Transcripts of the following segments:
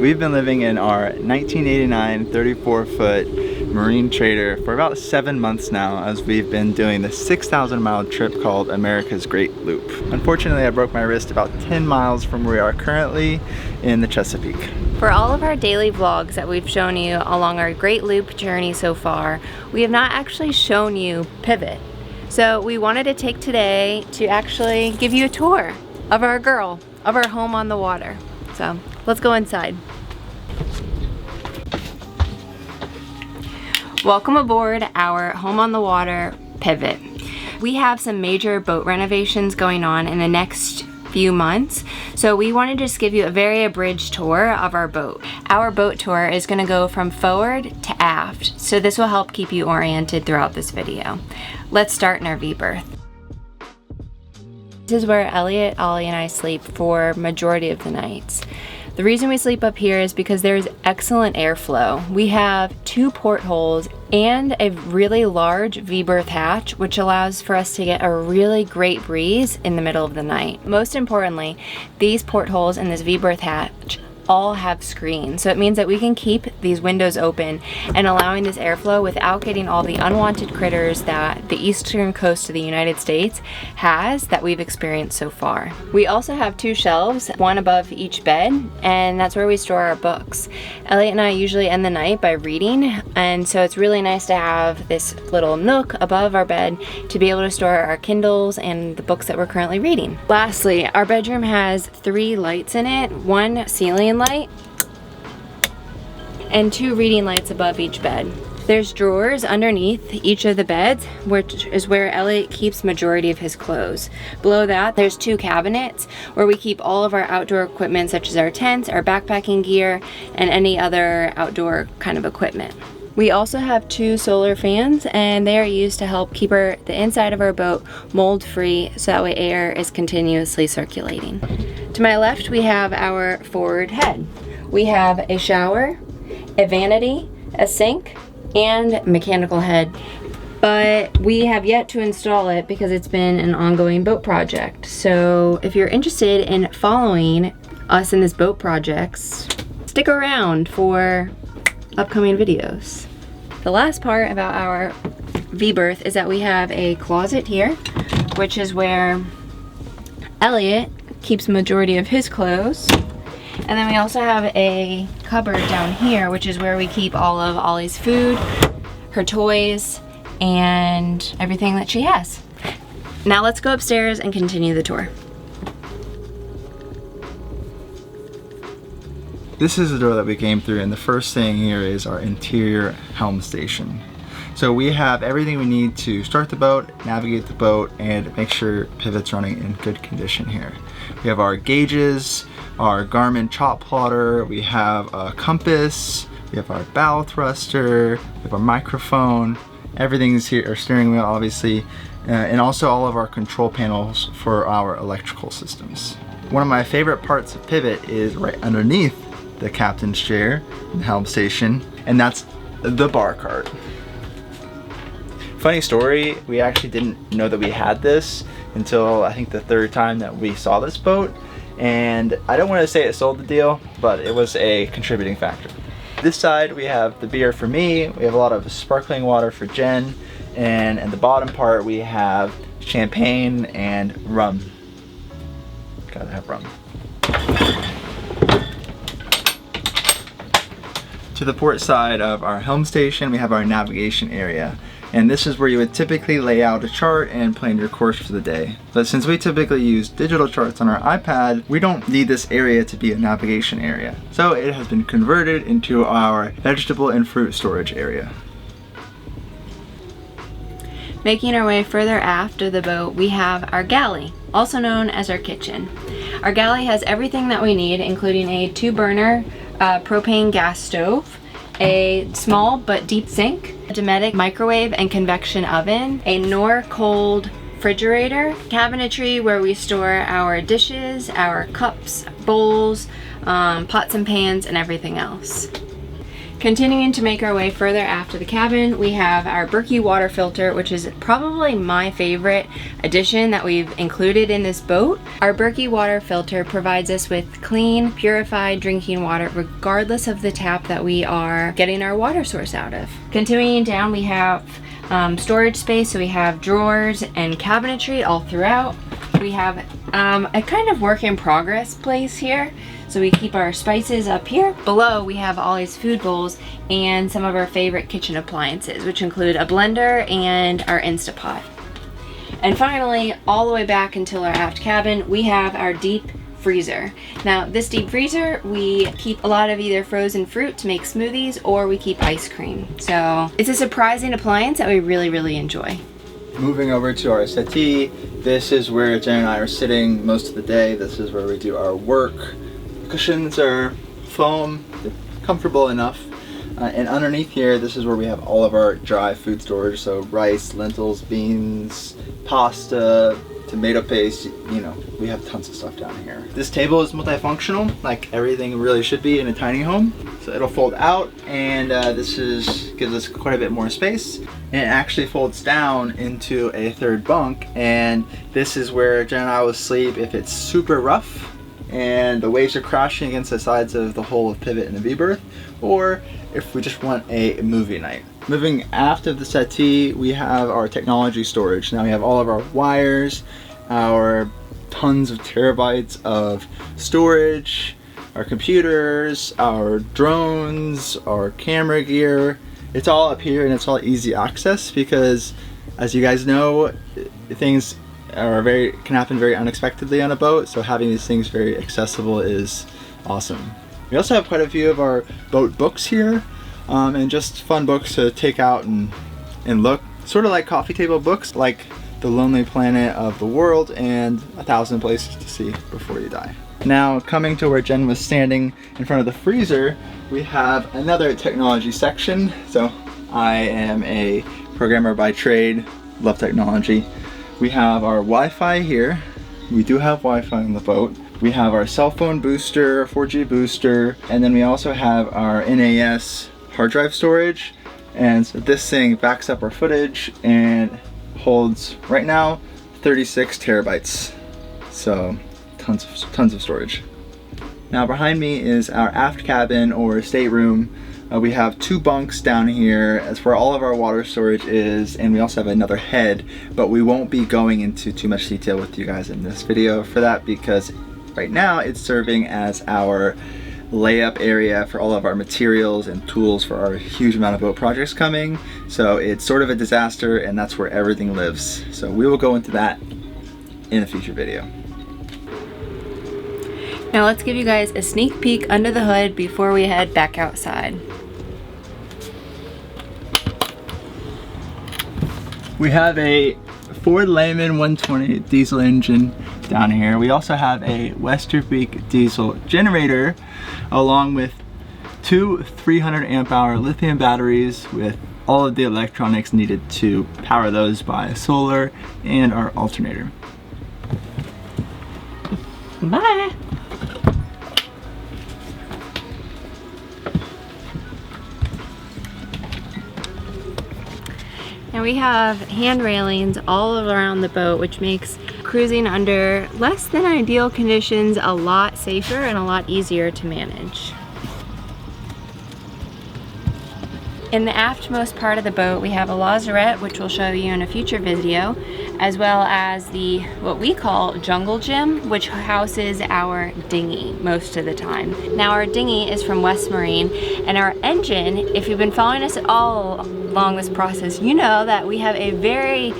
We've been living in our 1989 34-foot Marine Trader for about 7 months now, as we've been doing the 6,000-mile trip called America's Great Loop. Unfortunately, I broke my wrist about 10 miles from where we are currently in the Chesapeake. For all of our daily vlogs that we've shown you along our Great Loop journey so far, we have not actually shown you Pivot. So we wanted to take today to actually give you a tour of our home on the water. So let's go inside. Welcome aboard our home on the water Pivot. We have some major boat renovations going on in the next few months, so we wanted to just give you a very abridged tour of our boat. Our boat tour is going to go from forward to aft, so this will help keep you oriented throughout this video. Let's start in our V-Berth. This is where Elliot, Ollie, and I sleep for majority of the nights. The reason we sleep up here is because there's excellent airflow. We have 2 portholes and a really large V-berth hatch, which allows for us to get a really great breeze in the middle of the night. Most importantly, these portholes and this V-berth hatch all have screens, so it means that we can keep these windows open and allowing this airflow without getting all the unwanted critters that the eastern coast of the United States has that we've experienced so far. We also have 2 shelves, one above each bed, and that's where we store our books. Elliot and I usually end the night by reading, and so it's really nice to have this little nook above our bed to be able to store our Kindles and the books that we're currently reading. Lastly, our bedroom has 3 lights in it, 1 ceiling light and 2 reading lights above each bed. There's drawers underneath each of the beds, which is where Elliot keeps majority of his clothes. Below that, there's 2 cabinets where we keep all of our outdoor equipment, such as our tents, our backpacking gear, and any other outdoor kind of equipment. We also have 2 solar fans, and they are used to help keep the inside of our boat mold free, so that way air is continuously circulating. To my left, we have our forward head. We have a shower, a vanity, a sink, and mechanical head. But we have yet to install it because it's been an ongoing boat project. So if you're interested in following us in this boat projects, stick around for upcoming videos. The last part about our V-berth is that we have a closet here, which is where Elliot keeps majority of his clothes. And then we also have a cupboard down here, which is where we keep all of Ollie's food, her toys, and everything that she has. Now let's go upstairs and continue the tour. This is the door that we came through, and the first thing here is our interior helm station. So we have everything we need to start the boat, navigate the boat, and make sure Pivot's running in good condition here. We have our gauges, our Garmin chop plotter, we have a compass, we have our bow thruster, we have our microphone, everything's here, our steering wheel obviously, and also all of our control panels for our electrical systems. One of my favorite parts of Pivot is right underneath the captain's chair, the helm station, and that's the bar cart. Funny story, we actually didn't know that we had this until I think the 3rd time that we saw this boat, and I don't want to say it sold the deal, but it was a contributing factor. This side we have the beer for me, we have a lot of sparkling water for Jen, and at the bottom part we have champagne and rum. Gotta have rum. To the port side of our helm station, we have our navigation area. And this is where you would typically lay out a chart and plan your course for the day. But since we typically use digital charts on our iPad, we don't need this area to be a navigation area. So it has been converted into our vegetable and fruit storage area. Making our way further aft of the boat, we have our galley, also known as our kitchen. Our galley has everything that we need, including a 2-burner propane gas stove, a small but deep sink, a Dometic microwave and convection oven, a Nor cold refrigerator, cabinetry where we store our dishes, our cups, bowls, pots and pans, and everything else. Continuing to make our way further aft of the cabin, we have our Berkey water filter, which is probably my favorite addition that we've included in this boat. Our Berkey water filter provides us with clean, purified drinking water regardless of the tap that we are getting our water source out of. Continuing down, we have storage space, so we have drawers and cabinetry all throughout. We have a kind of work in progress place here. So we keep our spices up here. Below we have Ollie's food bowls and some of our favorite kitchen appliances, which include a blender and our Instapot. And finally, all the way back until our aft cabin, we have our deep freezer. Now this deep freezer, we keep a lot of either frozen fruit to make smoothies, or we keep ice cream. So it's a surprising appliance that we really enjoy. Moving over to our settee, this is where Jen and I are sitting most of the day. This is where we do our work. Cushions are foam, they're comfortable enough. And underneath here, this is where we have all of our dry food storage. So rice, lentils, beans, pasta, tomato paste, you know, we have tons of stuff down here. This table is multifunctional, like everything really should be in a tiny home. So it'll fold out, and gives us quite a bit more space. And it actually folds down into a third bunk, and this is where Jen and I will sleep if it's super rough and the waves are crashing against the sides of the hull of Pivot in the V-Berth, or if we just want a movie night. Moving aft of the settee, we have our technology storage. Now we have all of our wires, our tons of terabytes of storage, our computers, our drones, our camera gear. It's all up here and it's all easy access because, as you guys know, things can happen very unexpectedly on a boat, so having these things very accessible is awesome. We also have quite a few of our boat books here, and just fun books to take out and look. Sort of like coffee table books, like The Lonely Planet of the World and 1,000 Places to See Before You Die. Now, coming to where Jen was standing in front of the freezer, we have another technology section. So I am a programmer by trade, love technology. We have our Wi-Fi here. We do have Wi-Fi on the boat. We have our cell phone booster, 4G booster, and then we also have our NAS hard drive storage. And so this thing backs up our footage and holds, right now, 36 terabytes. So tons of storage. Now behind me is our aft cabin or stateroom. We have 2 bunks down here. That's where all of our water storage is, and we also have another head, but we won't be going into too much detail with you guys in this video for that, because right now it's serving as our layup area for all of our materials and tools for our huge amount of boat projects coming. So it's sort of a disaster, and that's where everything lives. So we will go into that in a future video. Now let's give you guys a sneak peek under the hood before we head back outside. We have a Ford Lehman 120 diesel engine down here. We also have a Westerbeek diesel generator, along with 2 300 amp hour lithium batteries with all of the electronics needed to power those by solar and our alternator. Bye! Now we have hand railings all around the boat, which makes cruising under less than ideal conditions a lot safer and a lot easier to manage. In the aftmost part of the boat, we have a lazarette, which we'll show you in a future video, as well as the what we call jungle gym, which houses our dinghy most of the time. Now our dinghy is from West Marine, and our engine, if you've been following us at all along this process, you know that we have a very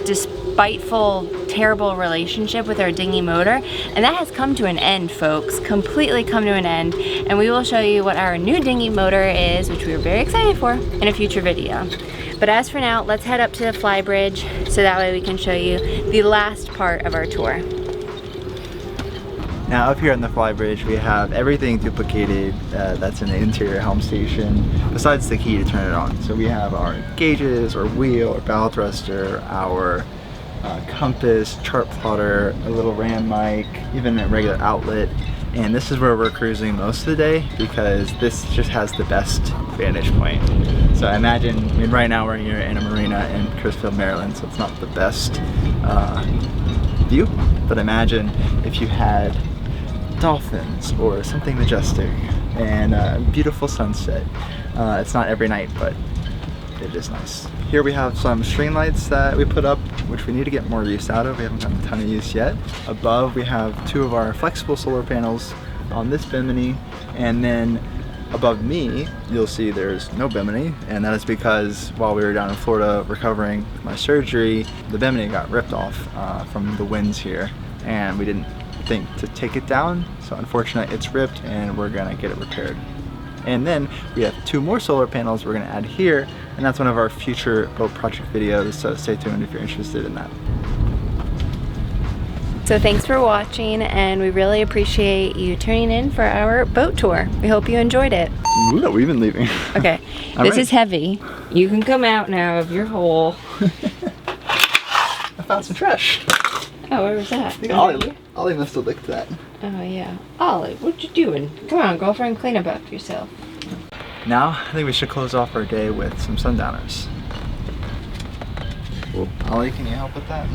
despiteful, terrible relationship with our dinghy motor, and that has come to an end, folks. Completely come to an end, and we will show you what our new dinghy motor is, which we are very excited for, in a future video. But as for now, let's head up to the FlyBridge so that way we can show you the last part of our tour. Now up here on the FlyBridge, we have everything duplicated that's in the interior helm station, besides the key to turn it on. So we have our gauges, our wheel, our bow thruster, our compass, chart plotter, a little RAM mic, even a regular outlet, And this is where we're cruising most of the day because this just has the best vantage point. So imagine, I mean, right now we're here in a marina in Crisfield, Maryland, so it's not the best view, but imagine if you had dolphins or something majestic and a beautiful sunset. It's not every night, but it is nice. Here we have some string lights that we put up, which we need to get more use out of. We haven't gotten a ton of use yet. Above we have 2 of our flexible solar panels on this bimini, and then above me you'll see there's no bimini, and that is because while we were down in Florida recovering my surgery, the bimini got ripped off from the winds here, and we didn't think to take it down, so unfortunately it's ripped and we're gonna get it repaired. And then we have 2 more solar panels we're gonna add here, and that's one of our future boat project videos, so stay tuned if you're interested in that. So thanks for watching, and we really appreciate you tuning in for our boat tour. We hope you enjoyed it. Ooh, no, we've been leaving. Okay, this is heavy. You can come out now of your hole. I found some trash. Oh, where was that? Ollie must have licked that. Oh yeah. Ollie, what you doing? Come on, girlfriend, clean up after yourself. Now, I think we should close off our day with some sundowners. Ollie, can you help with that?